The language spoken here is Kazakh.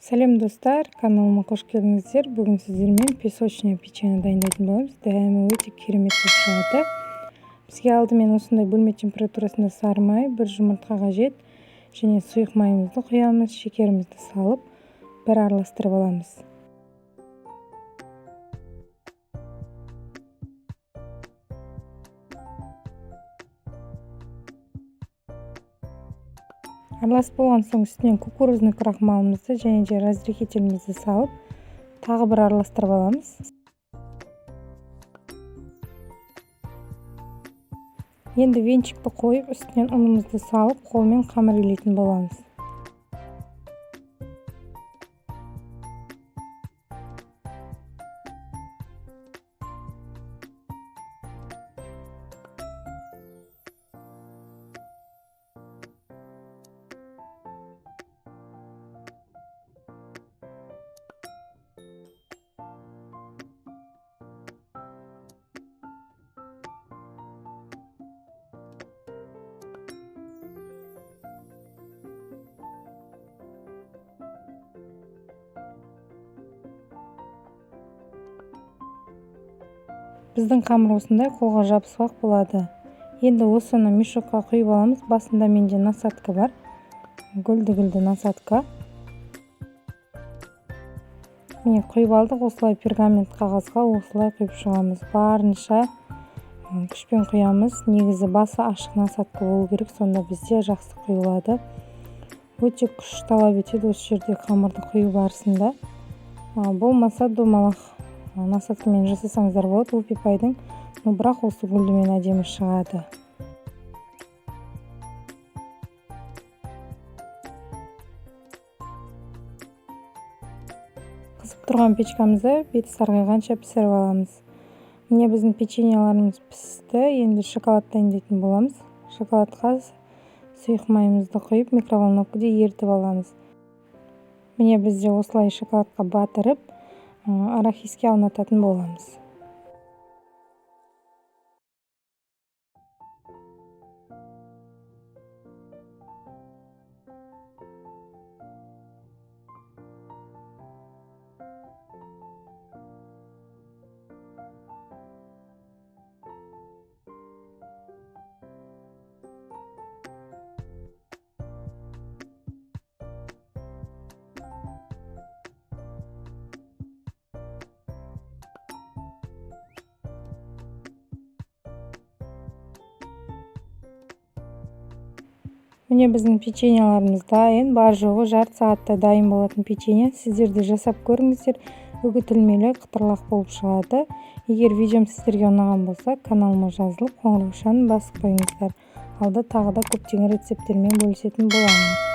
Сәлем достар, каналыма қош келдіңіздер. Бүгін сіздермен песочное печенье дайындайтын боламыз. Дәмі өте керемет болып шығады. Бізге алдымен осындай бөлме температурасында сары май, бір жұмыртқа қажет, және сұйық майымызды құямыз, шекерімізді салып, бір араластырып аламыз. Араласып болған соң үстінен кукурузный крахмалымызды және де разрыхителімізді салып, тағы бір араластырып аламыз. Енді венчикті қойып, үстінен ұнымызды салып, қолмен қамыр илейтін боламыз. Біздің қамыр осындай қолға жабыспақ болады. Енді осыны мешокқа құйып аламыз. Басында менде насадка бар. Гүлді насадка. Міне құйып алдық. Осылай пергамент қағазға осылай құйып шығамыз. Барынша күшпен құямыз. Негізі басы ашық насадка болу керек, сонда бізде жақсы құйылады. Өте күш талап етеді осы жерде қамырды құю барысында. Болмаса домалақ насадкамен жасасаңыздар болады, өпе-пайдың, бірақ осы гүлдімен әдемі шығады. Қызып тұрған печкамызды беті сарғайғанша пісіріп аламыз. Міне біздің печеньеларымыз пісті. Енді шоколад дайындайтын боламыз. Шоколадқа сұйық майымызды құйып, микроволновкада ерітіп аламыз. Міне бізде осылай шоколадқа батырып, арахиске аунататын боламыз. Міне біздің печеньеларымыз дайын. Бар жоғы жарты сағатта дайын болатын печенье. Сіздер де жасап көріңіздер. Үгітілмелі, қытырлақ болып шығады. Егер видеом сіздерге ұнаған болса, каналыма жазылып, қоңыраушаны басып қойыңыздар. Алда тағы да көптеген рецепттермен бөлісетін боламын.